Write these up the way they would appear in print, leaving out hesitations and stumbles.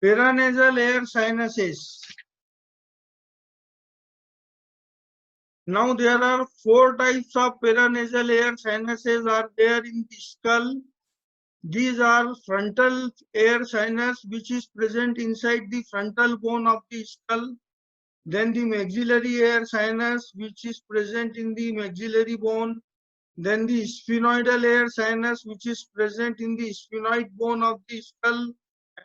Paranasal air sinuses. Now there are 4 types of paranasal air sinuses are there in the skull. These are frontal air sinus, which is present inside the frontal bone of the skull. Then the maxillary air sinus, which is present in the maxillary bone. Then the sphenoidal air sinus, which is present in the sphenoid bone of the skull.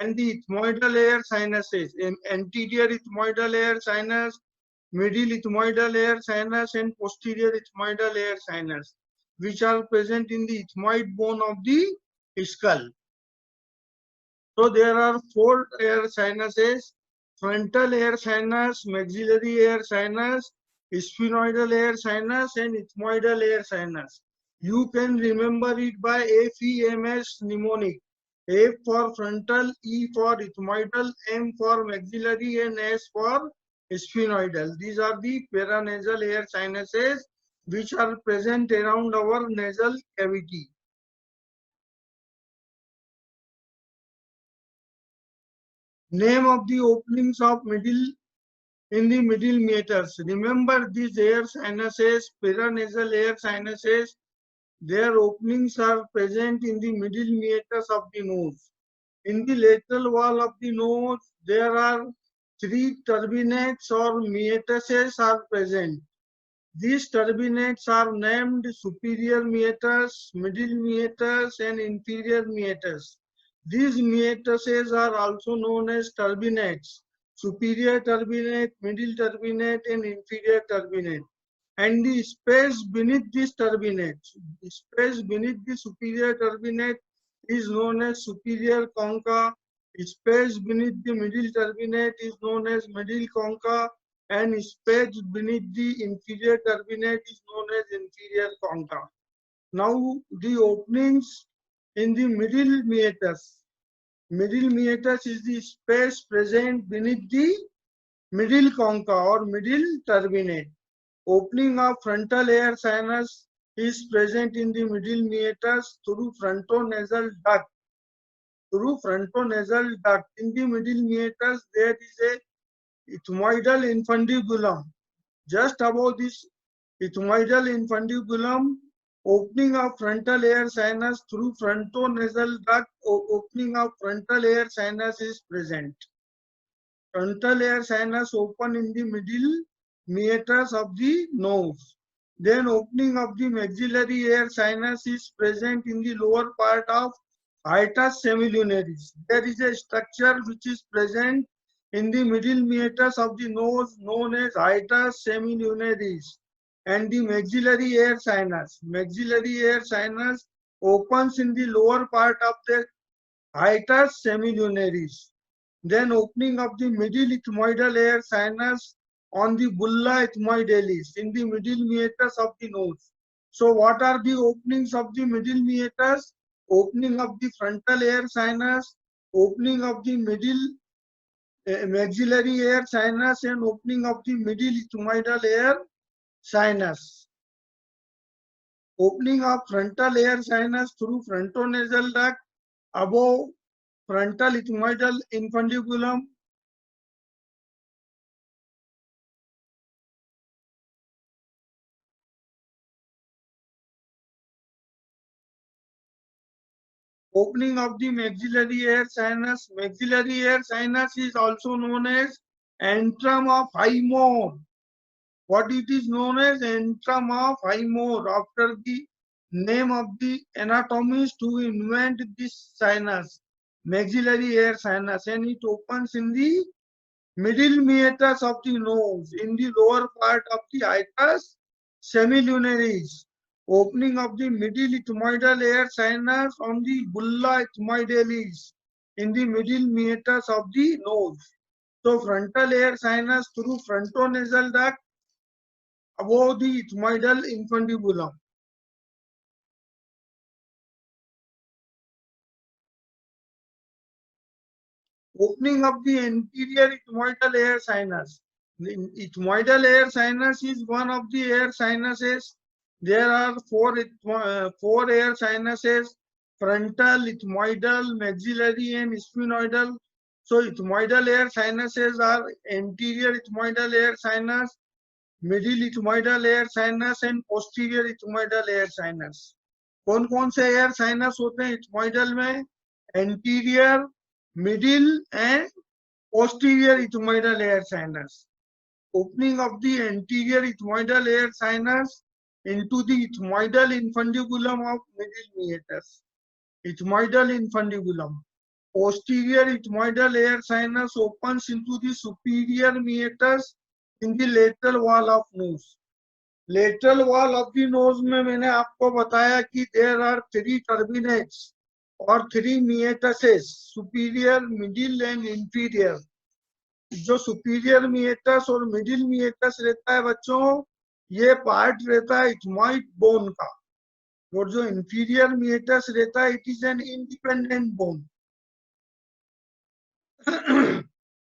And the ethmoidal air sinuses, anterior ethmoidal air sinus, middle ethmoidal air sinus, and posterior ethmoidal air sinus, which are present in the ethmoid bone of the skull. So there are 4 air sinuses: frontal air sinus, maxillary air sinus, sphenoidal air sinus, and ethmoidal air sinus. You can remember it by FEMS mnemonic. F for frontal, E for ethmoidal, M for maxillary, and S for sphenoidal. These are the paranasal air sinuses which are present around our nasal cavity. Name of the openings of middle in the middle meatus. Remember these air sinuses, paranasal air sinuses, their openings are present in the middle meatus of the nose. In the lateral wall of the nose, there are 3 turbinates or meatuses are present. These turbinates are named superior meatus, middle meatus, and inferior meatus. These meatuses are also known as turbinates: superior turbinate, middle turbinate, and inferior turbinate. And the space beneath these turbinates, the space beneath the superior turbinate is known as superior concha. Space beneath the middle turbinate is known as middle concha, and space beneath the inferior turbinate is known as inferior concha. Now the openings in the middle meatus. Middle meatus is the space present beneath the middle concha or middle turbinate. Opening of frontal air sinus is present in the middle meatus through frontonasal duct. Through frontonasal duct in the middle meatus, there is a ethmoidal infundibulum. Just above this ethmoidal infundibulum, opening of frontal air sinus through frontonasal duct, opening of frontal air sinus is present. Frontal air sinus open in the middle meatus of the nose. Then opening of the maxillary air sinus is present in the lower part of hiatus semilunaris. There is a structure which is present in the middle meatus of the nose known as hiatus semilunaris. And the maxillary air sinus. Maxillary air sinus opens in the lower part of the hiatus semilunaris. Then opening of the middle ethmoidal air sinus on the bulla ethmoidalis in the middle meatus of the nose. So what are the openings of the middle meatus? Opening of the frontal air sinus, opening of the middle maxillary air sinus, and opening of the middle ethmoidal air sinus. Opening of frontal air sinus through frontonasal duct above frontal ethmoidal infundibulum. Opening of the maxillary air sinus. Maxillary air sinus is also known as antrum of Highmore. What it is known as antrum of Highmore, after the name of the anatomist who invented this sinus, maxillary air sinus, and it opens in the middle meatus of the nose, in the lower part of the hiatus semilunaris. Opening of the middle ethmoidal air sinus on the bulla ethmoidalis, in the middle meatus of the nose. So frontal air sinus through frontonasal duct above the ethmoidal infundibulum. Opening of the anterior ethmoidal air sinus. The ethmoidal air sinus is one of the air sinuses. There are four air sinuses: frontal, ethmoidal, maxillary, and sphenoidal. So ethmoidal air sinuses are anterior ethmoidal air sinus, middle ethmoidal air sinus and posterior ethmoidal air sinus. कौन कौन से air sinus होते हैं ethmoidal में? Anterior, middle and posterior ethmoidal air sinus. Opening of the anterior ethmoidal air sinus into the ethmoidal infundibulum of middle meatus, ethmoidal infundibulum. Posterior ethmoidal air sinus opens into the superior meatus in the lateral wall of nose. Lateral wall of the nose में मैंने आपको बताया कि there are 3 turbinates और 3 meatuses, superior, middle and inferior. जो superior meatus और middle meatus रहता है बच्चों, ये पार्ट रहता है इथमॉइड बोन का, और जो inferior meatus रहता है it is an independent bone.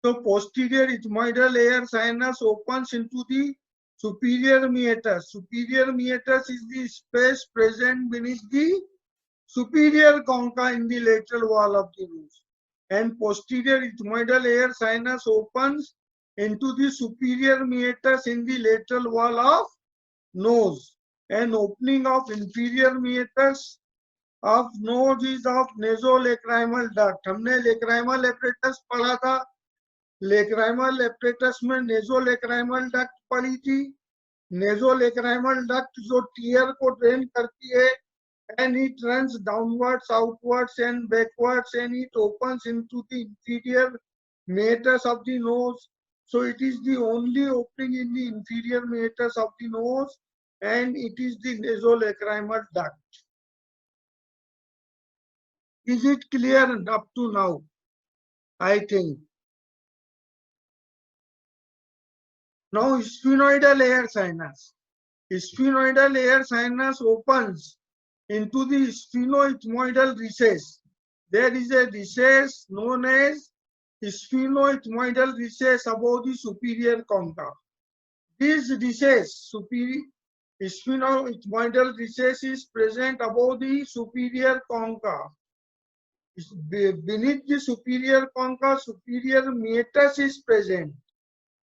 So posterior ethmoidal air sinus opens into the superior meatus. Superior meatus is the space present beneath the superior concha in the lateral wall of the nose. And posterior ethmoidal air sinus opens into the superior meatus in the lateral wall of nose. And opening of inferior meatus of nose is of nasolacrimal duct. हमने lacrimal apparatus पढ़ा था, lacrimal apparatus में नेजोलेक्राइमल duct पड़ी थी। नेजोलेक्राइमल duct जो tier को drain करती है, and it runs downwards, outwards and backwards, and it opens into the inferior meatus of the nose. So it is the only opening in the inferior meatus of the nose, and it is the nasolacrimal duct. Is it clear up to now? I think. Now sphenoidal air sinus. Sphenoidal air sinus opens into the sphenoethmoidal recess. There is a recess known as sphenoethmoidal recess above the superior concha. This recess, sphenoethmoidal recess, is present above the superior concha. Beneath the superior concha, superior meatus is present.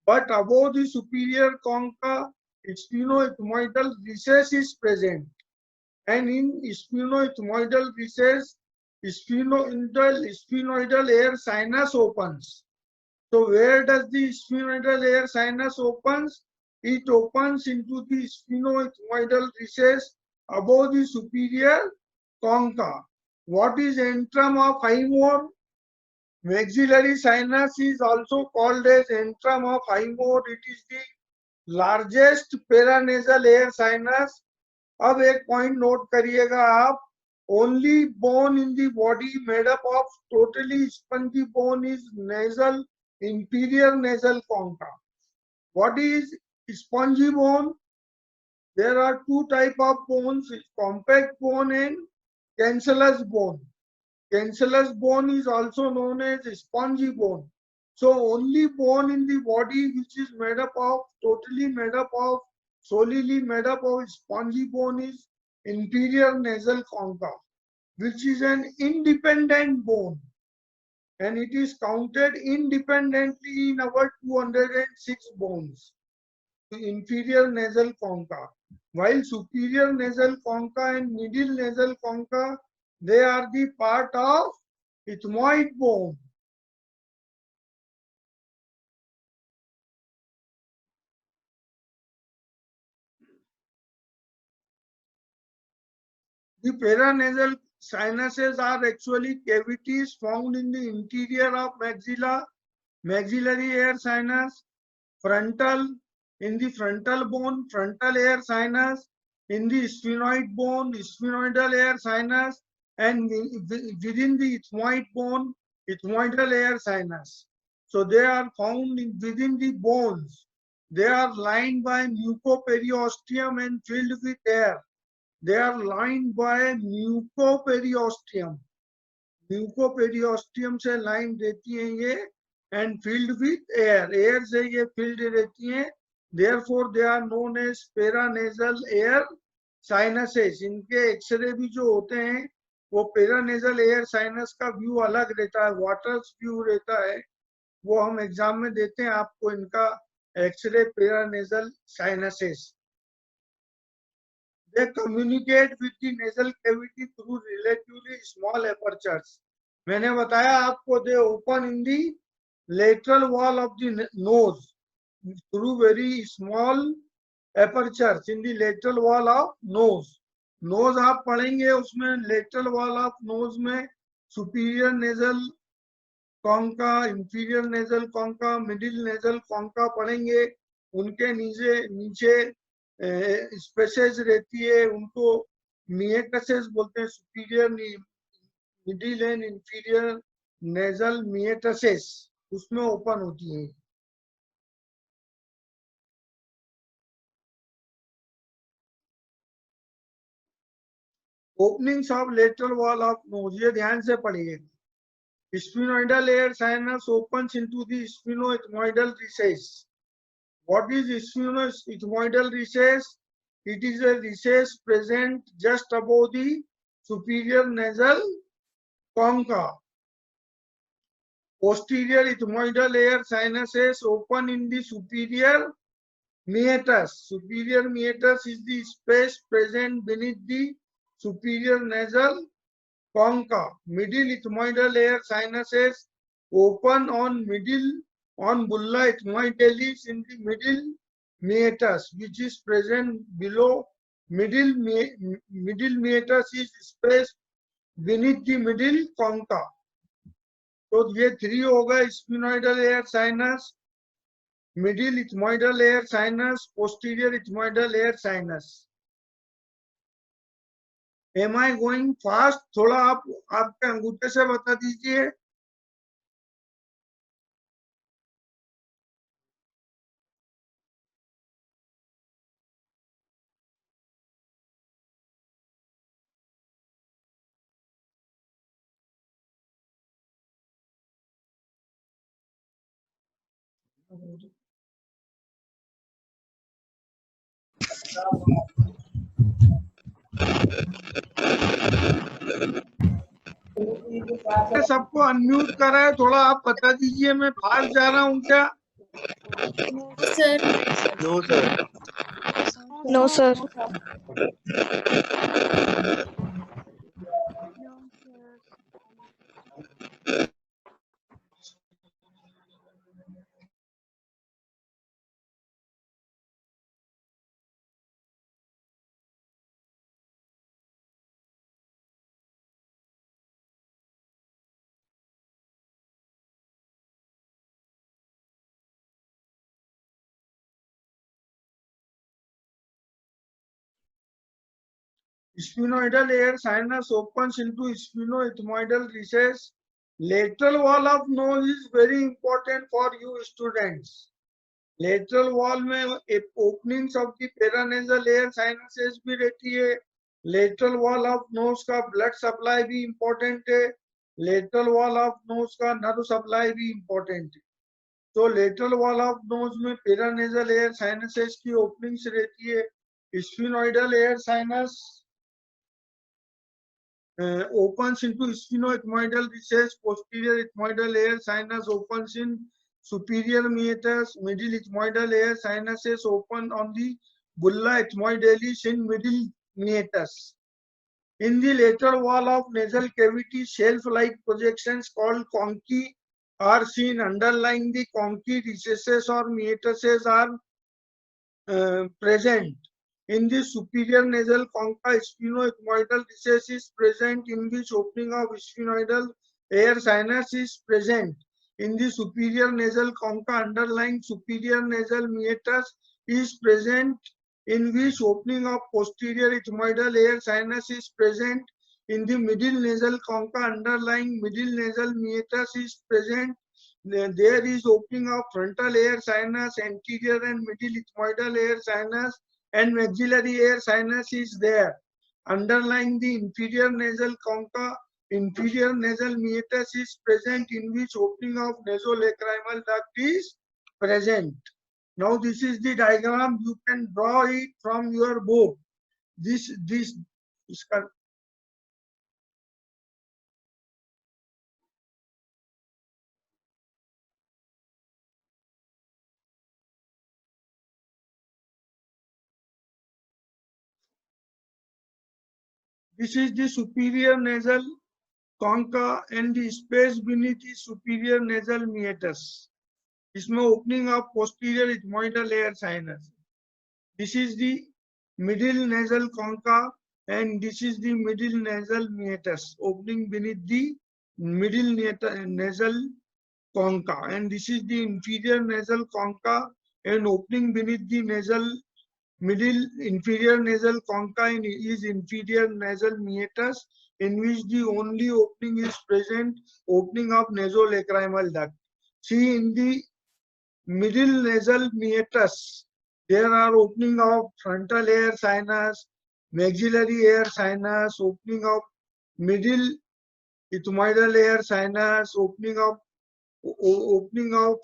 But above the superior concha, sphenoethmoidal recess is present. And in sphenoethmoidal recess, sphenoidal air sinus opens. So where does the sphenoidal air sinus opens? It opens into the sphenoethmoidal recess above the superior concha. What is antrum of Highmore? Maxillary sinus is also called as antrum of Highmore. It is the largest paranasal air sinus. अब एक point note करिएगा आप, only bone in the body made up of totally spongy bone is nasal, inferior nasal concha. What is spongy bone? There are 2 types of bones, compact bone and cancellous bone. Cancellous bone is also known as spongy bone. So only bone in the body which is made up of, totally made up of, solely made up of spongy bone is inferior nasal concha, which is an independent bone, and it is counted independently in our 206 bones. The inferior nasal concha, while superior nasal concha and middle nasal concha, they are the part of ethmoid bone. The paranasal sinuses are actually cavities found in the interior of maxilla, maxillary air sinus, frontal, in the frontal bone, frontal air sinus, in the sphenoid bone, sphenoidal air sinus, and within the ethmoid bone, ethmoidal air sinus. So they are found within the bones. They are lined by mucoperiosteum and filled with air. They are lined by mucoperiosteum. Mucoperiosteum से line रहती है ये, and filled with air. Air से ये filled रहती हैं. Therefore they are known as paranasal air sinuses. इनके x ray भी जो होते हैं वो पेरानेजल एयर साइनस का व्यू अलग रहता है, वाटर व्यू रहता है, वो हम एग्जाम में देते हैं आपको इनका x ray paranasal sinuses. They communicate with the nasal cavity through relatively small apertures. मैंने बताया आपको, they open in the lateral wall of the nose through very small apertures in the lateral wall of nose. Nose आप पढ़ेंगे, उसमें lateral wall of nose में superior nasal concha, inferior nasal concha, middle nasal concha पढ़ेंगे। उनके नीचे नीचे spaces रहती है, उनको मिएटसेस बोलते हैं, superior middle and inferior nasal meatuses उसमें ओपन होती है। Openings of lateral wall of nose, ये ध्यान से पढ़िए। Sphenoidal air sinus opens into the sphenoethmoidal recess. What is sphenoethmoidal recess? It is a recess present just above the superior nasal concha. Posterior ethmoidal air sinuses open in the superior meatus. Superior meatus is the space present beneath the superior nasal concha. Middle ethmoidal air sinuses open on bulla ethmoidalis in the middle meatus, which is present below middle meatus is space beneath the middle concha. तो ये 3 होगा, sphenoidal air sinus, middle ethmoidal air sinus, posterior ethmoidal air sinus. Am I going fast? थोड़ा आप आपके अंगूठे से बता दीजिए। सबको अनम्यूट करा है, थोड़ा आप बता दीजिए, मैं फास्ट जा रहा हूँ क्या? No sir. No sir. Sphenoidal air sinus opens into sphenoethmoidal recess. Lateral wall of nose is very important for you students. Lateral wall में openings of the paranasal air sinuses भी रहती है। Lateral wall of nose का blood supply भी important है। Lateral wall of nose का nerve supply भी important है। तो lateral wall of nose में paranasal air sinuses की openings रहती है। Sphenoidal air sinus opens into sphenoethmoidal recess. Posterior ethmoidal air sinus opens in superior meatus. Middle ethmoidal air sinuses open on the bulla ethmoidalis in middle meatus. In the lateral wall of nasal cavity, shelf-like projections called conchae are seen. Underlying the conchae, recesses or meatuses are present. In the superior nasal concha, sphenoethmoidal recess is present, in which opening of sphenoidal air sinus is present. In the superior nasal concha, underlying superior nasal meatus is present, in which opening of posterior ethmoidal air sinus is present. In the middle nasal concha, underlying middle nasal meatus is present. There is opening of frontal air sinus, anterior and middle ethmoidal air sinus, and maxillary air sinus is there. Underlying the inferior nasal concha, inferior nasal meatus is present, in which opening of nasolacrimal duct is present. Now this is the diagram. You can draw it from your book. This This is the superior nasal concha and the space beneath the superior nasal meatus. इसमें opening of posterior ethmoidal air sinus. This is the middle nasal concha and this is the middle nasal meatus opening beneath the middle nasal concha, and this is the inferior nasal concha and opening beneath the nasal middle inferior nasal concha is inferior nasal meatus, in which the only opening is present, opening of nasolacrimal duct. See, in the middle nasal meatus, there are opening of frontal air sinus, maxillary air sinus, opening of middle ethmoidal air sinus, opening of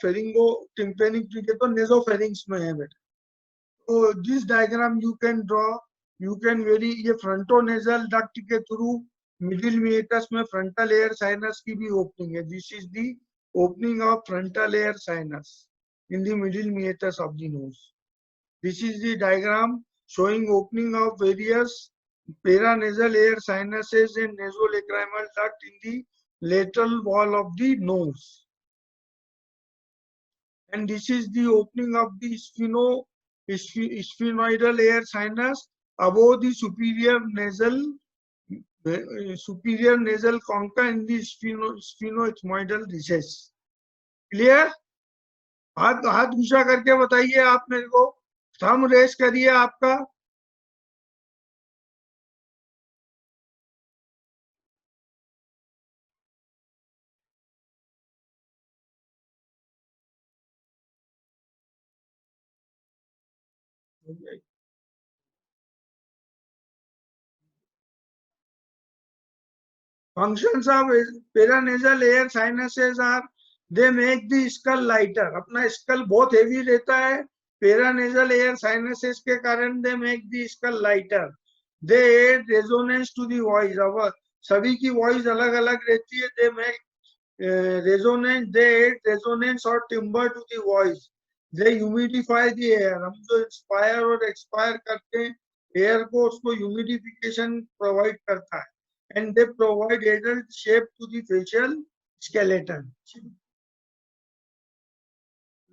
pharyngotympanic tube तो nasopharynx में है बेटा. So this diagram you can draw, you can vary. ये frontonasal duct के through middle meatus में frontal air sinus की भी opening है. This is the opening of frontal air sinus in the middle meatus of the nose. This is the diagram showing opening of various paranasal air sinuses and nasolacrimal duct in the lateral wall of the nose. And this is the opening of the sphenoidal air sinus above the superior nasal concha in the sphenoethmoidal recess. Clear? हाथ ऊंचा करके बताइए आप मेरे को, thumb race करिए आपका. Functions of paranasal air sinuses are they make the skull lighter. अपना skull बहुत heavy रहता है, paranasal air sinuses के कारण they make the skull lighter. They add resonance to the voice. अब सभी की voice अलग अलग रहती है. They make resonance, they add resonance or timbre to the voice. They humidify the air. हम जो inspire और expire करते हैं, air को उसको humidification provide करता है. And they provide adult shape to the facial skeleton.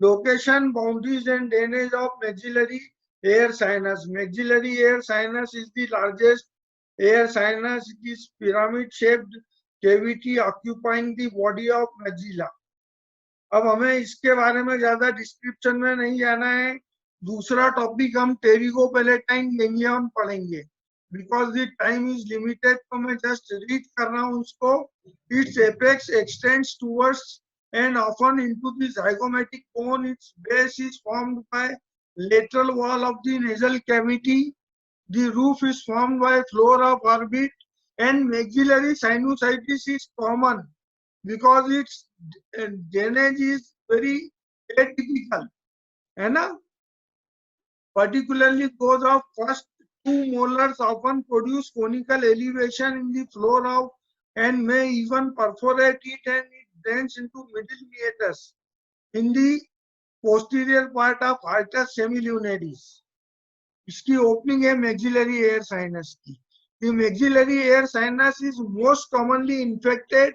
Location, boundaries and drainage of maxillary air sinus. Maxillary air sinus is the largest air sinus. It is pyramid-shaped cavity occupying the body of maxilla. अब हमें इसके बारे में ज्यादा description में नहीं जाना है. दूसरा टॉपिक हम टेरिगोपैलेटाइन गैंग्लियन पढ़ेंगे. Because the time is limited, तो मैं just read कर रहा हूँ उसको. Its apex extends towards and often into the zygomatic cone. Its base is formed by lateral wall of the nasal cavity. The roof is formed by floor of orbit, and maxillary sinusitis is common because its drainage is very atypical, है ना? Particularly those of first two molars often produce conical elevation in the floor of and may even perforate it, and it drains into middle meatus in the posterior part of hiatus semilunaris. इसकी opening है maxillary air sinus की. The maxillary air sinus is most commonly infected,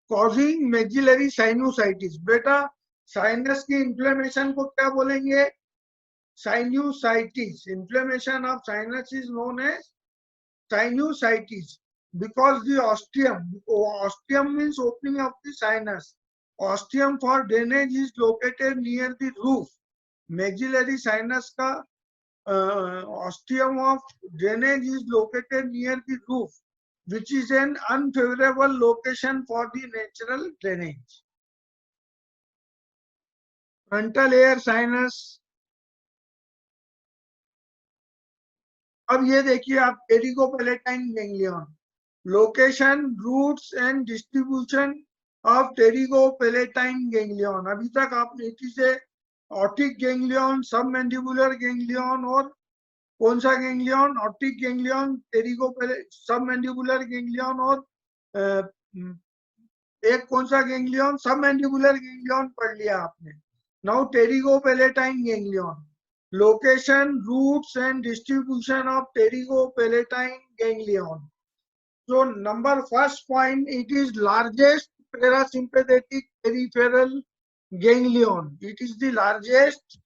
causing maxillary sinusitis. बेटा sinus की inflammation को क्या बोलेंगे? Sinusitis. Inflammation of sinus is known as sinusitis because the ostium means opening of the sinus. Ostium for drainage is located near the roof. Maxillary sinus का ostium of drainage is located near the roof, which is an unfavorable location for the natural drainage. Frontal air sinus. अब ये देखिए आप pterygopalatine ganglion. Location, roots and distribution of pterygopalatine ganglion. अभी तक आपने इसे optic ganglion, submandibular ganglion और कौन सा ganglion? Optic ganglion, submandibular ganglion और एक कौन सा गैंग्लियन? सबमैंडिबुलर गैंग्लियन पढ़ लिया आपने. Now pterygopalatine ganglion. Location, roots and distribution of pterygopalatine ganglion. So number first point, it is largest parasympathetic peripheral ganglion. It is the largest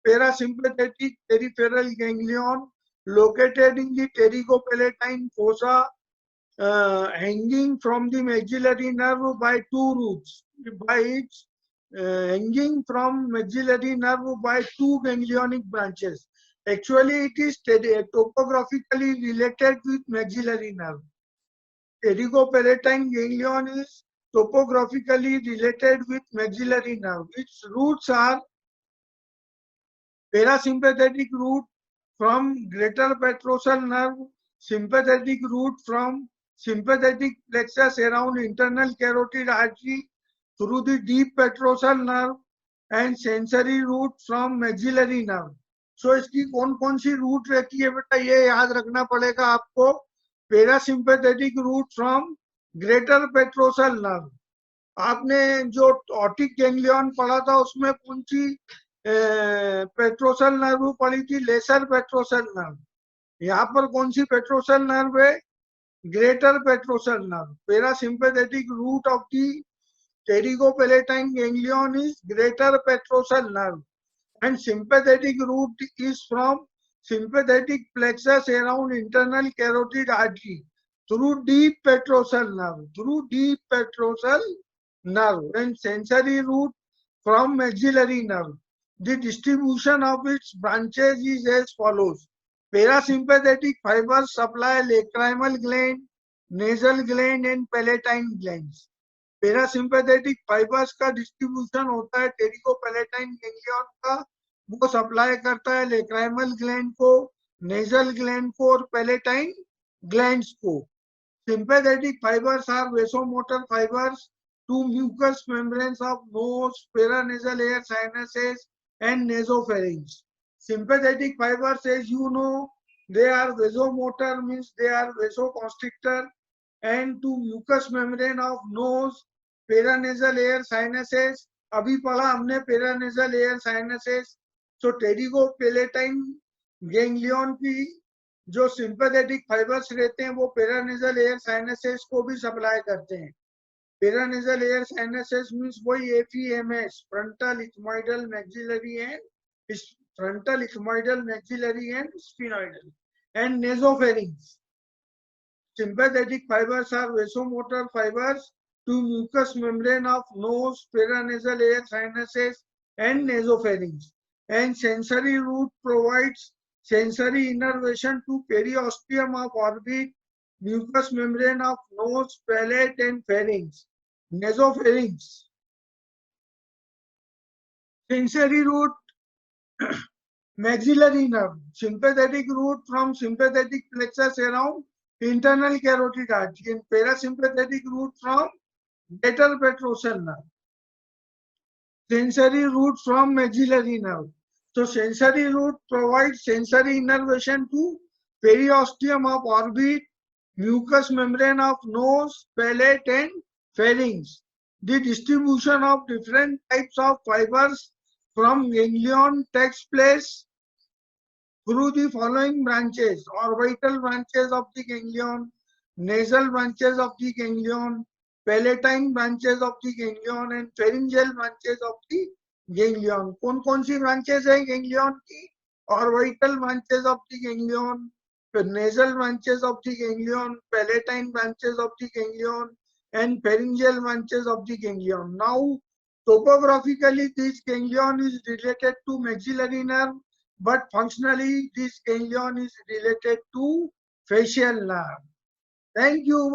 parasympathetic peripheral ganglion located in the pterygopalatine fossa, hanging from the maxillary nerve by two roots. By its hanging from maxillary nerve by two ganglionic branches. Actually, it is topographically related with maxillary nerve. Pterygopalatine ganglion is topographically related with maxillary nerve. Its roots are parasympathetic root from greater petrosal nerve, sympathetic root from sympathetic plexus around internal carotid artery through the deep petrosal nerve, and sensory root from maxillary nerve. So इसकी कौन कौन सी root रहती है बेटा, ये याद रखना पड़ेगा आपको. Parasympathetic root from greater petrosal nerve. आपने जो ऑटिक गैंग्लियन पढ़ा था उसमें कौन सी पेट्रोसल नर्व पड़ी थी? Lesser petrosal nerve. यहाँ पर कौन सी पेट्रोसल नर्व है? Greater petrosal nerve. Parasympathetic root of the pterygopalatine ganglion is greater petrosal nerve, and sympathetic root is from sympathetic plexus around internal carotid artery through deep petrosal nerve. Through deep petrosal nerve, and sensory root from maxillary nerve. The distribution of its branches is as follows. Parasympathetic fibers supply lacrimal gland, nasal gland, and palatine glands. Parasympathetic fibres का distribution होता है pterygopalatine ganglion का. वो supply करता है lacrimal gland को, nasal gland को और पैलेटाइन ग्लैंड्स को. Sympathetic fibres are vasomotor fibres to mucous membranes of nose, paranasal air sinuses and nasopharynx. Sympathetic fibers, as you know, they are vasomotor, means they are vasoconstrictor, and to mucous membrane of nose, paranasal air sinuses. अभी पढ़ा हमने paranasal air sinuses. So pterygopalatine ganglion की जो sympathetic fibres रहते हैं वो paranasal air sinuses को भी सप्लाई करते हैं. पेरानेजल एयर साइनसेस मींस वही F E M S, frontal ethmoidal maxillary and frontal ethmoidal maxillary and sphenoidal, and nasopharynx. Sympathetic fibers are vasomotor fibers to mucous membrane of nose, paranasal air sinuses, and nasopharynx. And sensory root provides sensory innervation to periosteum of orbit, mucous membrane of nose, palate, and pharynx. Nasopharynx. Sensory root, maxillary nerve. Sympathetic root from sympathetic plexus around internal carotid artery, and parasympathetic root from greater petrosal nerve. Sensory root from maxillary nerve. So sensory root provides sensory innervation to periosteum of orbit, mucous membrane of nose, palate, and pharynx. The distribution of different types of fibers from ganglion takes place through the following branches: orbital branches of the ganglion, nasal branches of the ganglion, palatine branches of the ganglion, and pharyngeal branches of the ganglion. कौन कौन सी branches हैं ganglion की? Orbital branches of the ganglion, nasal branches of the ganglion, palatine branches of the ganglion, and pharyngeal branches of the ganglion. Now, topographically, this ganglion is related to maxillary nerve, but functionally this ganglion is related to facial nerve. Thank you.